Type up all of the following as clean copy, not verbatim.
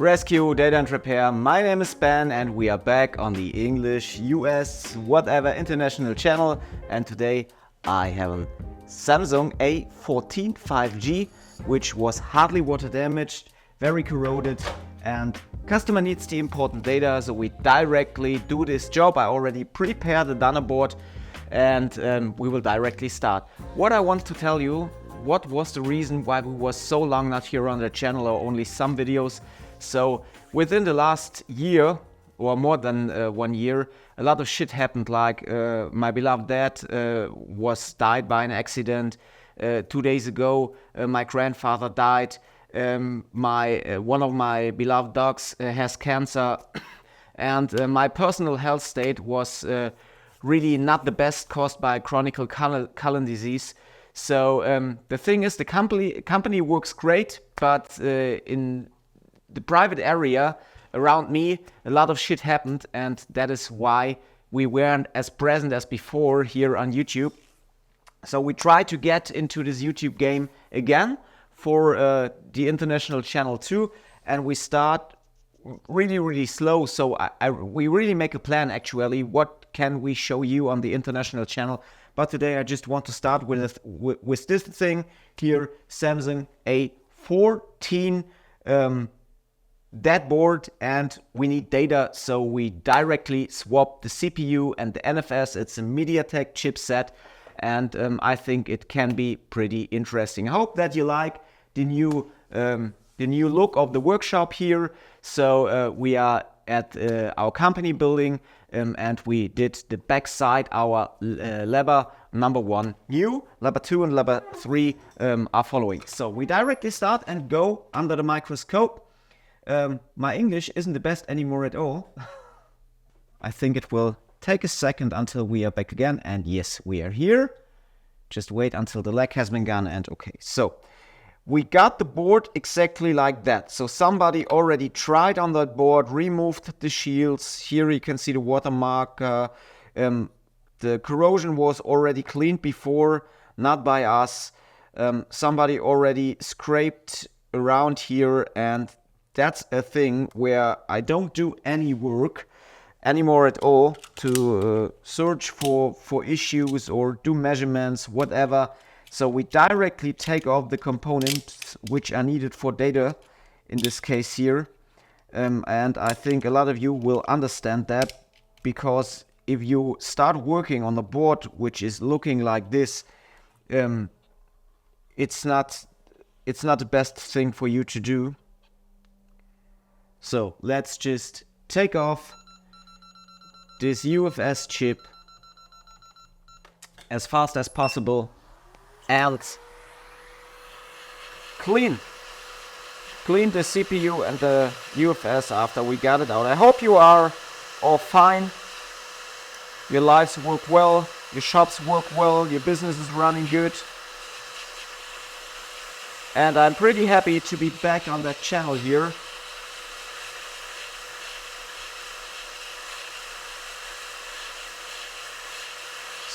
Rescue, Data and Repair. My name is Ben and we are back on the English, US, whatever international channel. And today I have a Samsung A14 5G, which was hardly water damaged, very corroded, and customer needs the important data, so we directly do this job. I already prepared the done board and we will directly start. What I want to tell you, what was the reason why we was so long not here on the channel or only some videos. So within the last year or more than 1 year, a lot of shit happened. Like my beloved dad was died by an accident. 2 days ago, my grandfather died. One of my beloved dogs has cancer, and my personal health state was really not the best, caused by chronic colon disease. So the thing is, the company works great, but in the private area around me, a lot of shit happened, and that is why we weren't as present as before here on YouTube. So we try to get into this YouTube game again for the international channel too, and we start really slow. So we really make a plan actually. What can we show you on the international channel? But today I just want to start with this thing here, Samsung A14 that board, and we need data, so we directly swap the CPU and the NFS. It's a MediaTek chipset, and I think it can be pretty interesting. I hope that you like the new look of the workshop here. So we are at our company building, and we did the back side. Our lever number 1 new, lever 2 and lever 3 are following. So we directly start and go under the microscope. My English isn't the best anymore at all. I think it will take a second until we are back again. And yes, we are here. Just wait until the leg has been gone, and okay. So we got the board exactly like that. So somebody already tried on that board, removed the shields. Here you can see the watermark. The corrosion was already cleaned before, not by us. Somebody already scraped around here, and that's a thing where I don't do any work anymore at all to search for issues or do measurements, whatever. So we directly take off the components which are needed for data, in this case here. And I think a lot of you will understand that, because if you start working on the board which is looking like this, it's not the best thing for you to do. So let's just take off this UFS chip as fast as possible and clean the CPU and the UFS after we got it out. I hope you are all fine. Your lives work well, your shops work well, your business is running good. And I'm pretty happy to be back on that channel here.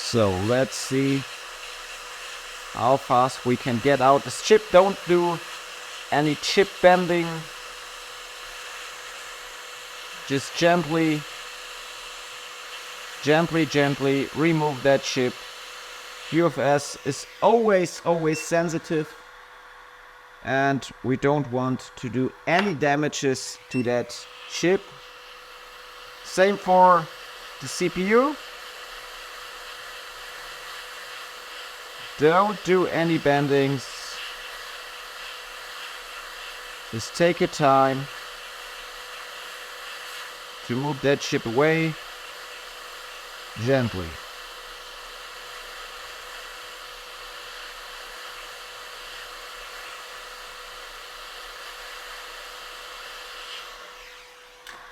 So let's see how fast we can get out this chip. Don't do any chip bending. Just gently remove that chip. UFS is always sensitive, and we don't want to do any damages to that chip. Same for the CPU. Don't do any bendings. Just take your time to move that chip away gently.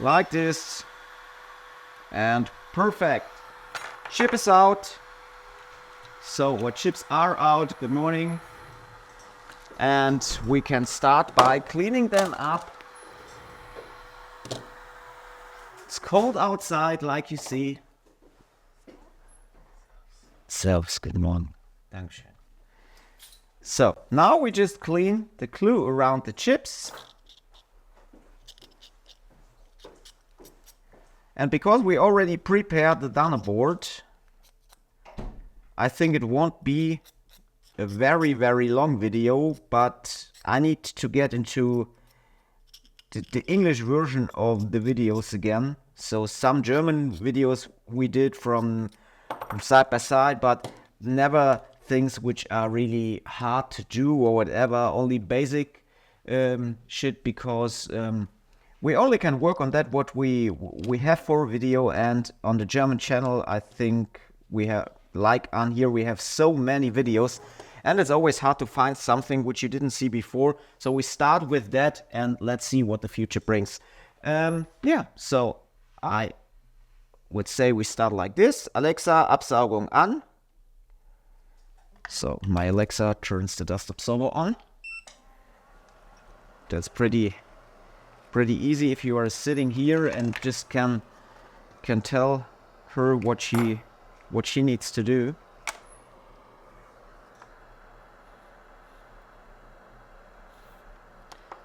Like this. And perfect. Chip is out. So what chips are out, good morning. And we can start by cleaning them up. It's cold outside, like you see. Servus, good morning. Dankeschön. So now we just clean the glue around the chips. And because we already prepared the donor board, I think it won't be a very, very long video, but I need to get into the English version of the videos again. So some German videos we did from side by side, but never things which are really hard to do or whatever, only basic shit, because we only can work on that what we have for a video. And on the German channel, I think we have, like on here, we have so many videos, and it's always hard to find something which you didn't see before. So we start with that, and let's see what the future brings. Yeah, so I would say we start like this. Alexa, Absaugung an. So my Alexa turns the dust absorber on. That's pretty easy if you are sitting here and just can tell her what she needs to do.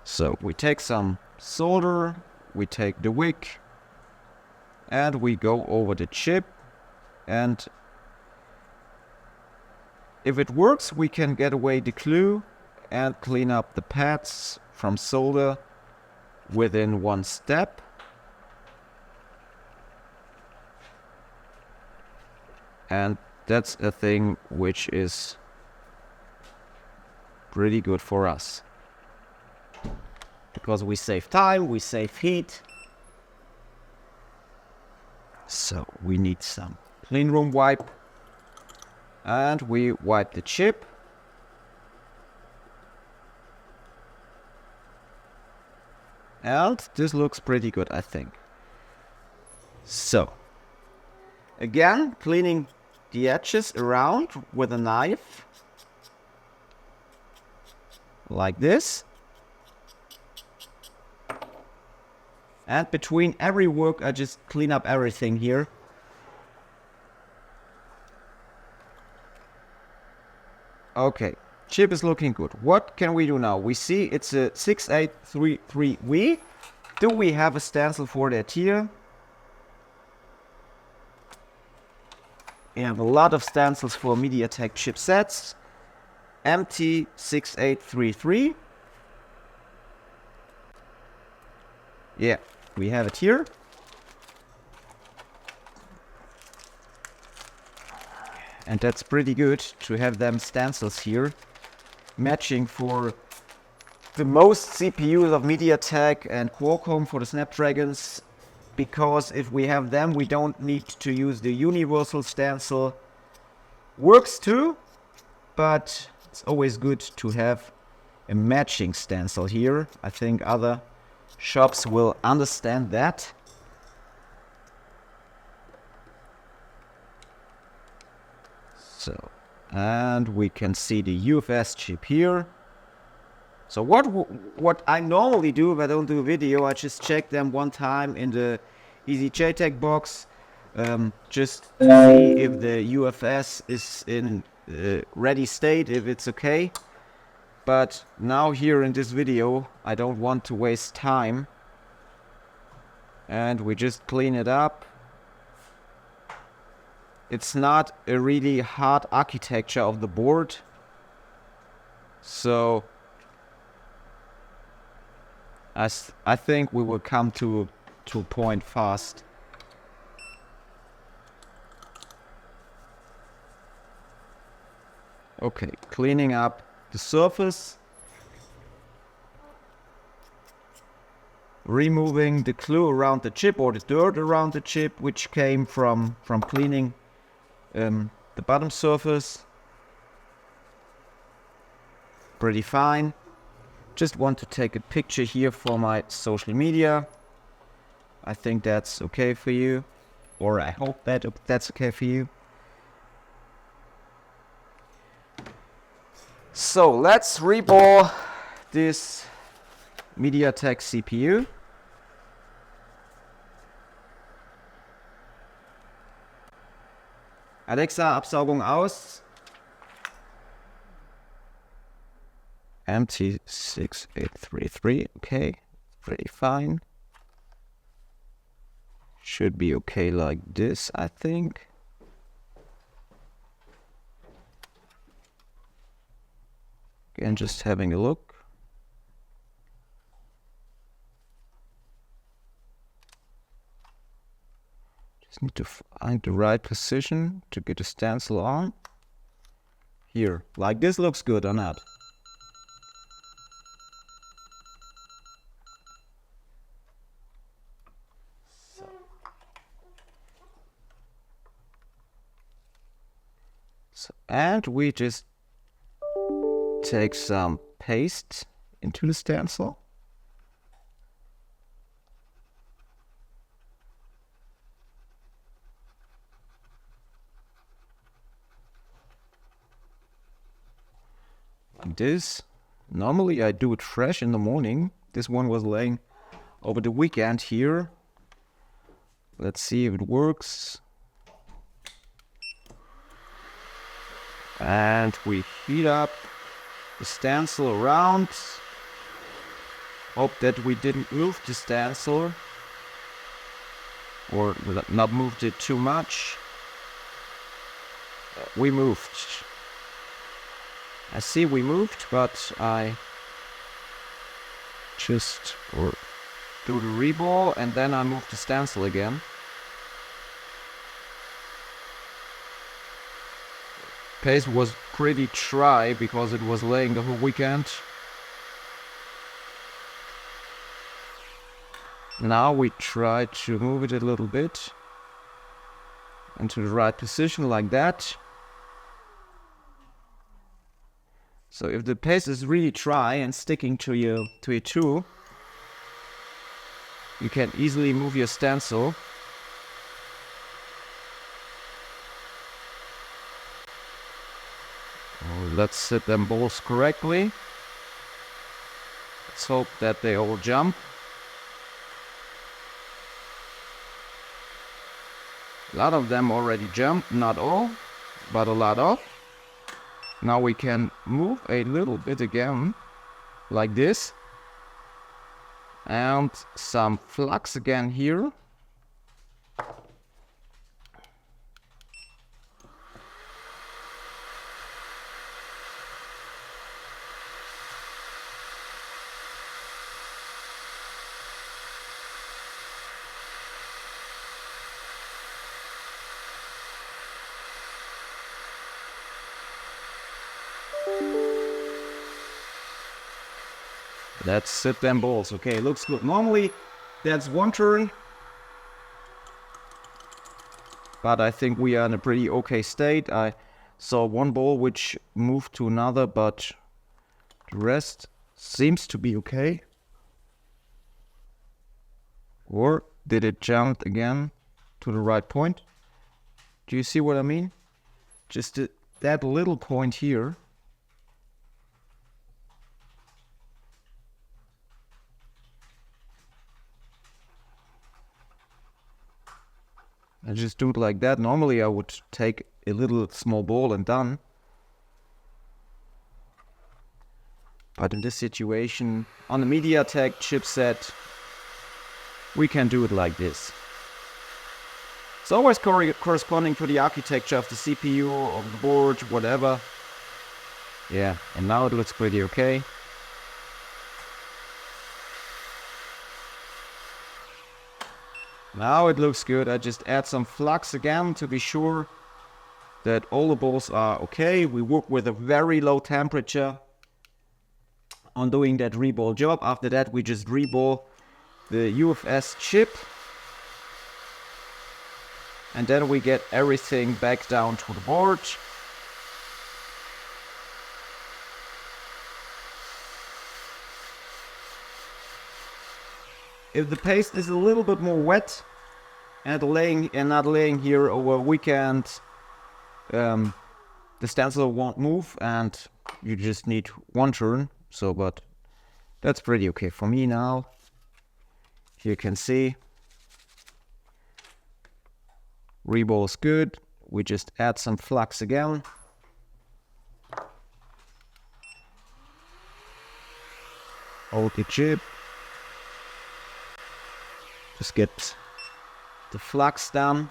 So we take some solder, we take the wick, and we go over the chip, and if it works, we can get away the glue and clean up the pads from solder within one step. And that's a thing which is pretty good for us, because we save time, we save heat. So we need some clean room wipe, and we wipe the chip. And this looks pretty good, I think. So again, cleaning the edges around with a knife, like this. And between every work, I just clean up everything here. Okay, chip is looking good. What can we do now? We see it's a 6833V. Do we have a stencil for that here? We have a lot of stencils for MediaTek chipsets. MT6833. Yeah, we have it here. And that's pretty good to have them stencils here, matching for the most CPUs of MediaTek and Qualcomm for the Snapdragons, because if we have them, we don't need to use the universal stencil. Works too, but it's always good to have a matching stencil here. I think other shops will understand that. So, and we can see the UFS chip here. So what I normally do if I don't do a video, I just check them one time in the EasyJTech box, just to see if the UFS is in ready state, if it's okay. But now here in this video, I don't want to waste time, and we just clean it up. It's not a really hard architecture of the board, so I think we will come to a point fast. Okay, cleaning up the surface, removing the glue around the chip or the dirt around the chip, which came from cleaning the bottom surface. Pretty fine. Just want to take a picture here for my social media. I think that's okay for you, or I hope that that's okay for you. So let's reball this MediaTek CPU. Alexa, Absaugung aus. MT6833, okay, pretty fine. Should be okay like this, I think. Again, just having a look. Just need to find the right position to get the stencil on. Here, like this looks good or not? And we just take some paste into the stencil. Like this. Normally I do it fresh in the morning. This one was laying over the weekend here. Let's see if it works. And we heat up the stencil around. Hope that we didn't move the stencil or not moved it too much. We moved. I see we moved, but I just do the reball and then I move the stencil again. Paste was pretty dry because it was laying the whole weekend. Now we try to move it a little bit into the right position like that. So if the paste is really dry and sticking to your tool, you can easily move your stencil. Let's set them balls correctly. Let's hope that they all jump. A lot of them already jumped, not all, but a lot of. Now we can move a little bit again, like this. And some flux again here. Let's set them balls. Okay, looks good. Normally that's one turn, but I think we are in a pretty okay state. I saw one ball which moved to another, but the rest seems to be okay. Or did it jump again to the right point? Do you see what I mean? Just that little point here. I just do it like that. Normally I would take a little small ball and done. But in this situation, on the MediaTek chipset, we can do it like this. It's always corresponding to the architecture of the CPU or the board, whatever. Yeah, and now it looks pretty okay. Now it looks good. I just add some flux again to be sure that all the balls are okay. We work with a very low temperature on doing that reball job. After that we just reball the UFS chip. And then we get everything back down to the board. If the paste is a little bit more wet and not laying here over a weekend, the stencil won't move and you just need one turn. So, but that's pretty okay for me now. Here you can see reball is good. We just add some flux again. Hold the chip. Just get the flux done.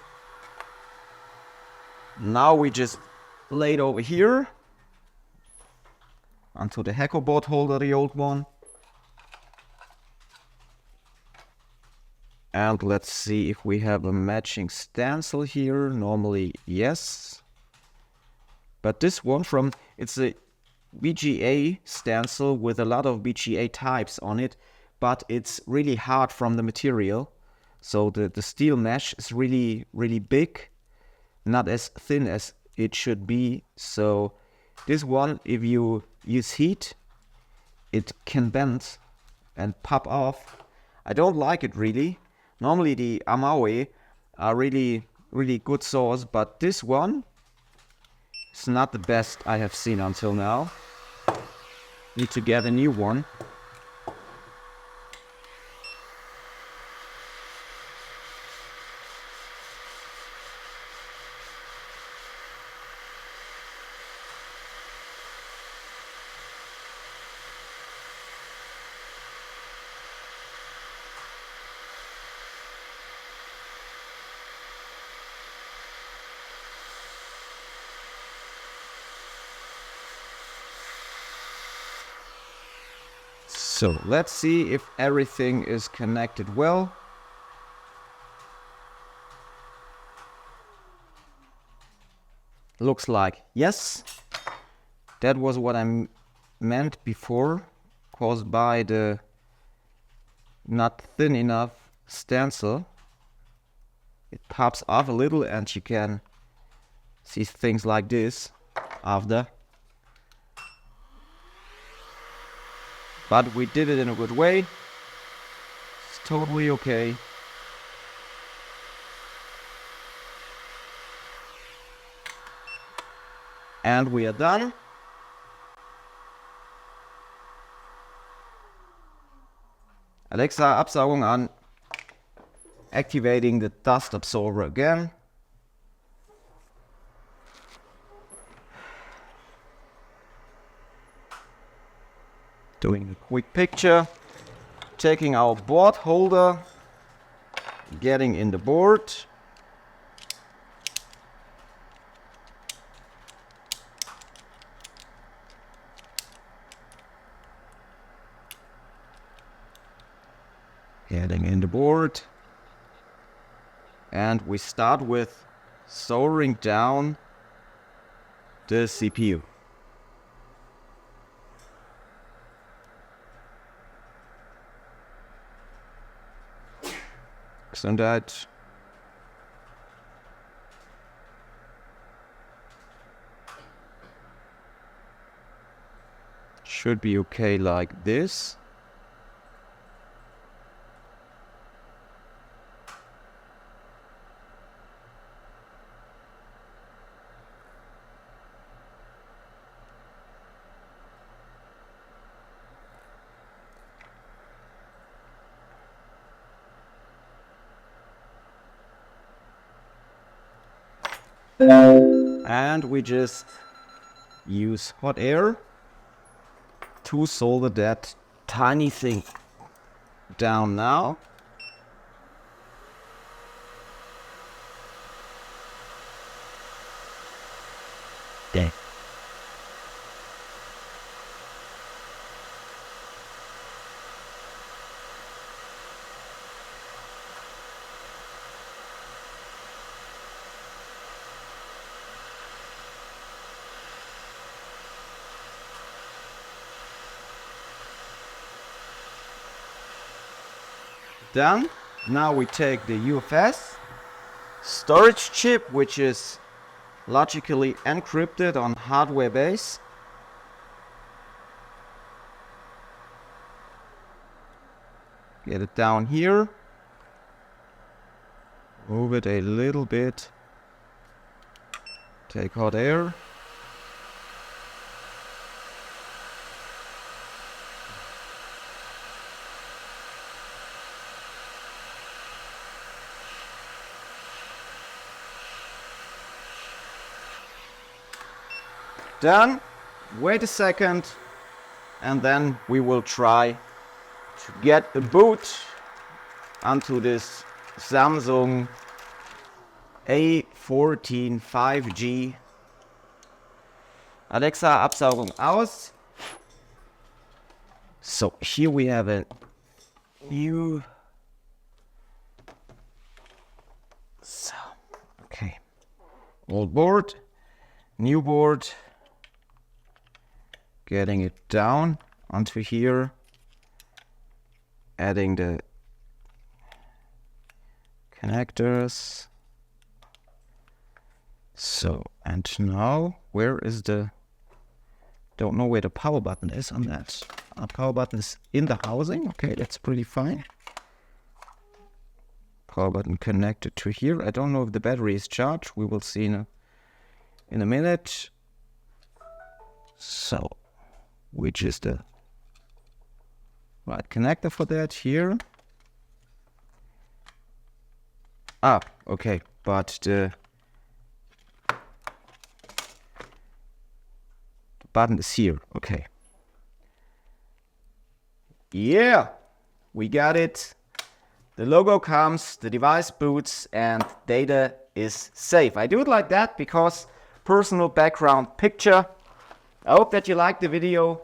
Now we just lay it over here onto the Heco board holder, the old one. And let's see if we have a matching stencil here. Normally, yes. But this one it's a VGA stencil with a lot of VGA types on it, but it's really hard from the material. So the steel mesh is really, really big, not as thin as it should be. So this one, if you use heat, it can bend and pop off. I don't like it really. Normally the Amaoi are really, really good saws, but this one is not the best I have seen until now. Need to get a new one. So let's see if everything is connected well. Looks like yes. That was what I meant before, caused by the not thin enough stencil. It pops off a little and you can see things like this after. But we did it in a good way. It's totally okay. And we are done. Alexa, Absaugung an. Activating the dust absorber again. Doing a quick picture, taking our board holder, getting in the board, and we start with soldering down the CPU. And that should be okay like this. And we just use hot air to solder that tiny thing down now. There. Done. Now we take the UFS storage chip, which is logically encrypted on hardware base. Get it down here. Move it a little bit. Take hot air. Done. Wait a second, and then we will try to get the boot onto this Samsung A14 5G. Alexa, Absaugung aus. So here we have a new. So, okay. Old board, new board. Getting it down onto here. Adding the connectors. So, and now, where is the, don't know where the power button is on that. Power button is in the housing. Okay, that's pretty fine. Power button connected to here. I don't know if the battery is charged. We will see in a minute. So, which is the right connector for that here? Ah, okay, but the button is here. Okay. Yeah, we got it. The logo comes, the device boots, and data is safe. I do it like that because personal background picture. I hope that you liked the video.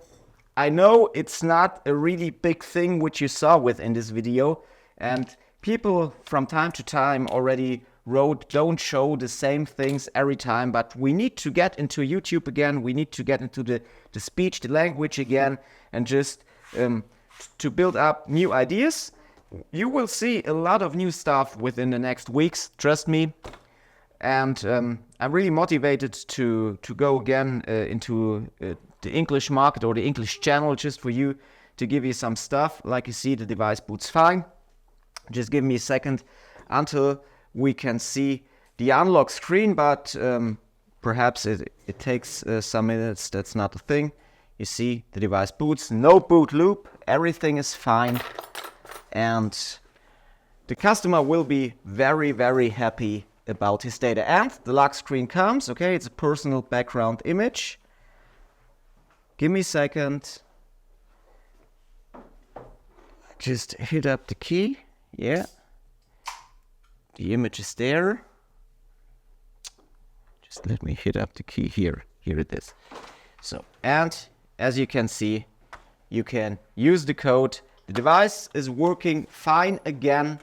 I know it's not a really big thing which you saw within this video, and people from time to time already wrote, don't show the same things every time, but we need to get into YouTube again. We need to get into the speech, the language again, and just to build up new ideas. You will see a lot of new stuff within the next weeks, trust me. And I'm really motivated to go again into the English market or the English channel just for you, to give you some stuff. Like you see, the device boots fine. Just give me a second until we can see the unlock screen, but perhaps it takes some minutes. That's not a thing. You see, the device boots, no boot loop, everything is fine. And the customer will be very, very happy about his data. And the lock screen comes. Okay, it's a personal background image. Give me a second. Just hit up the key. Yeah. The image is there. Just let me hit up the key here. Here it is. So, and as you can see, you can use the code. The device is working fine again.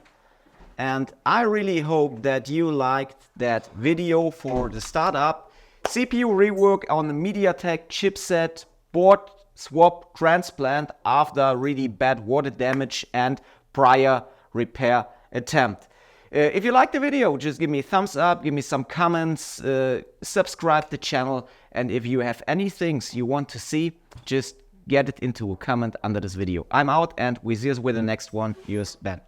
And I really hope that you liked that video for the startup. CPU rework on the MediaTek chipset, board swap transplant after really bad water damage and prior repair attempt. If you liked the video, just give me a thumbs up, give me some comments, subscribe the channel, and if you have any things you want to see, just get it into a comment under this video. I'm out, and we see us with the next one. Here's Ben.